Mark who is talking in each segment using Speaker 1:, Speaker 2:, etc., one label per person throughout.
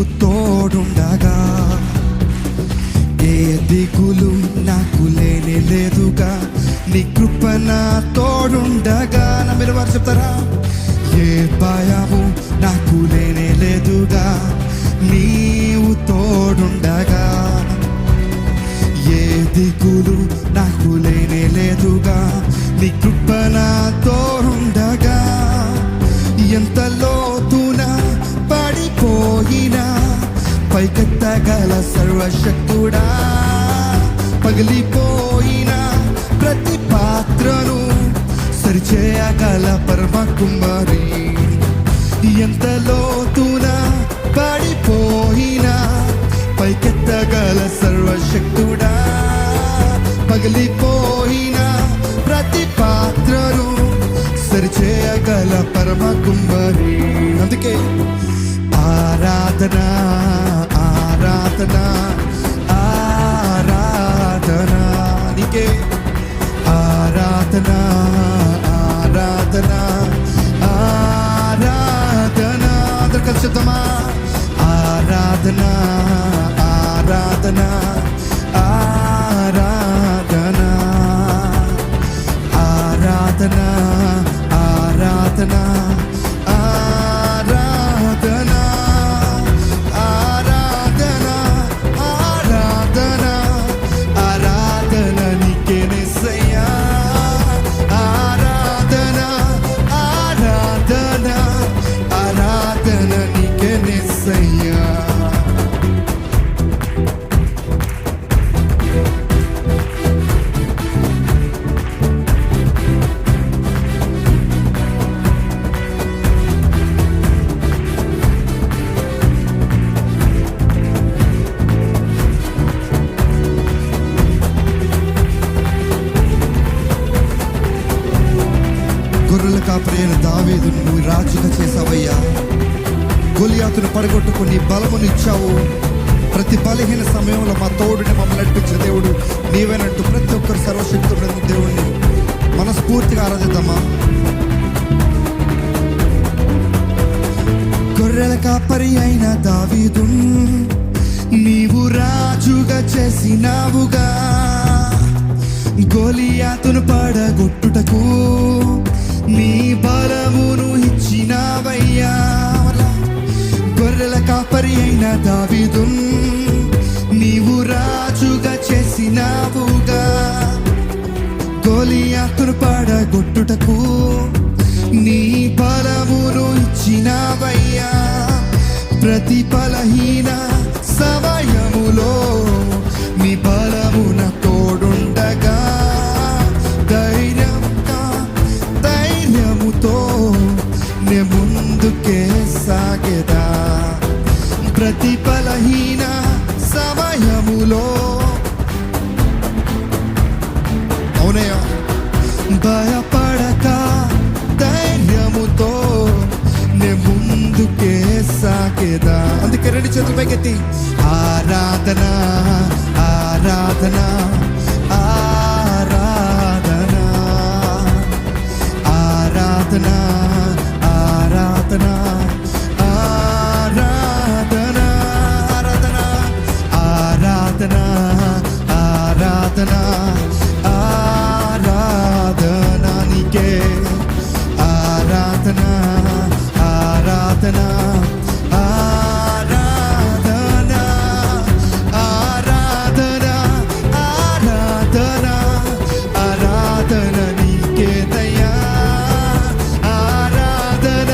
Speaker 1: నీవు తోడుండగా ఏ దిగులు నాకు లేనే లేదుగా, నీ కృప నా తోడుండగా. నా మీరు వారు చెప్తారా? ఏ భయము నాకు లేనే లేదుగా, నీవు తోడుండగా. ఏ దిగులు నాకు లేనే లేదుగా, నీ కృప నా తోడుండగా. ఎంత లోతున పడిపోయినా పైకెత్తగల సర్వశక్తుడా, పగిలిపోయిన ప్రతి పాత్రను సరిచేయగల పరమ కుమారి. ఎంత లోతున పడిపోయినా పైకెత్తగల సర్వశక్తుడా, పగిలిపోయిన ప్రతి పాత్రను సరిచేయగల పరమ కుమారి. అందుకే ఆరాధన ఆరాధన ఆరాధన నీకే, ఆరాధన ఆరాధన ఆరాధన. అందరు కలిసి చెప్తామా? ఆరాధన ఆరాధన ఆరాధన ఆరాధన ఆరాధన ఆరాధన ఆరాధన ఆరాధన ఆరాధన నీకేనేసయ్యా. ఆరాధన ఆరాధన ఆరాధన నీకేనేసయ్యా. గొర్రెల కాపరి అయిన దావీదును నువ్వు రాజుగా చేసావయ్యా. గొలియాతును పడగొట్టుకుని బలమును ఇచ్చావు. ప్రతి బలహీన సమయంలో మా తోడుని మమ్మల్ని నడిపించిన దేవుడు నీవేనంటూ ప్రతి ఒక్కరు సర్వశక్తుడు దేవుణ్ణి మనస్ఫూర్తిగా ఆరాధిద్దామా? గొర్రెల కాపరి అయిన దావీదును నీవు రాజుగా చేసినావుగా. గొలియాతును పడగొట్టుటకు నీ బలమును ఇచ్చినావయ్యా. గొర్రెల కాపరి అయిన దావీదును నీవు రాజుగా చేసినావుగా. గొలియాతును పడగొట్టుటకు నీ బలమును ఇచ్చినావయ్యా. ప్రతి బలహీన సమయములో నీ బలమున తోడుండగా, ధైర్యముతో నే ముందుకే సాగేదా. ప్రతి బలహీన సమయములో అవునయ్యా, భయపడక ధైర్యముతో నే ముందుకే సాగేదా. అందుకే రెండు చేతులు పైకెత్తి ఆరాధన ఆరాధన ఆరాధన ఆరాధన ఆరాధన ఆరాధన ఆరాధన ఆరాధన ఆరాధన నీకే. ఆరాధన ఆరాధన ఆరాధన ఆరాధన ఆరాధన ఆరాధన నీకే దయా. ఆరాధన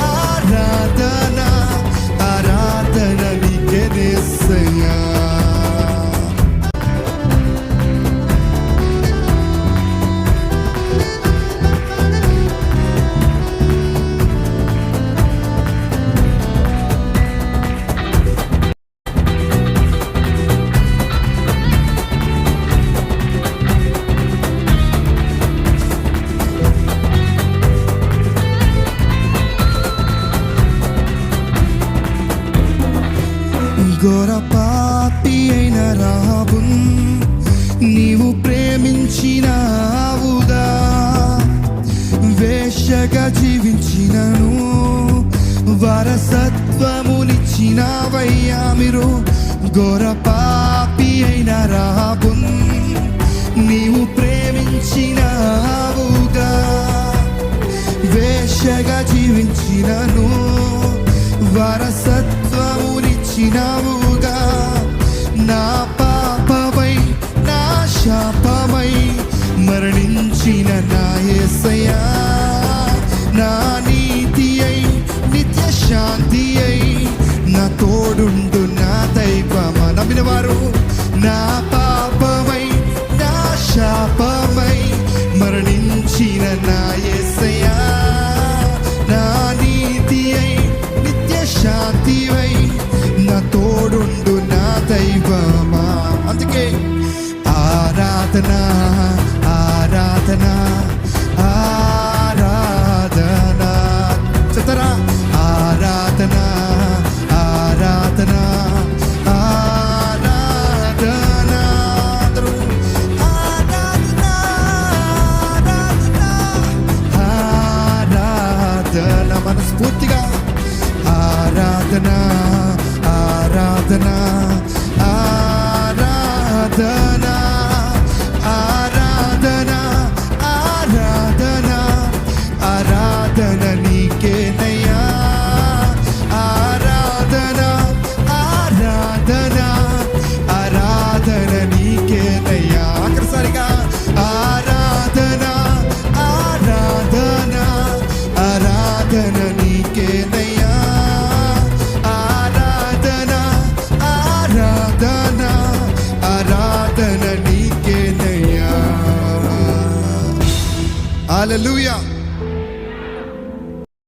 Speaker 1: ఆరాధన ఆరాధన నీకే యేసయ్యా. ఘోర పాపి అయిన రాహాబును నీవు ప్రేమించినావుగా. వేశ్యగా జీవించినను వారసత్వమునిచ్చినావ ఘోర పాపి అయిన రాహాబున్ నీవు ప్రేమించినావుగా, వేశ్యగా జీవించినను వారసత్వమునిచ్చినావుగా. నా పాపమై నా శాపమై మరణించిన నా యేసయ్యా, నా నీతి అయి నిత్య శాంతి అయి నా తోడుండు నా దైవమా. నమ్మిన వారు నా పాపమై నా శాపమై మరణించిన నా యేసయ్యా, నా నీతి అయి నిత్య శాంతి అయి నా తోడుండు నా దైవమా. అందుకే ఆరాధన ఆరాధన ఆరాధన చెత్తరా ఆరాధన ఆరాధన ఆరాధన అందరూ ఆరాధన ఆరాధన ఆరాధన మనస్ఫూర్తిగా ఆరాధన ఆరాధన ఆరాధన ఆరాధన ఆరాధన ఆరాధన నీకేనయ్యా, ఆరాధన ఆరాధన ఆరాధన నీకేనయ్యా. ఆఖరిసారిగా ఆరాధన ఆరాధన ఆరాధన నీకేనయ్యా, ఆరాధన ఆరాధన ఆరాధన నీకేనయ్యా. హల్లెలూయా.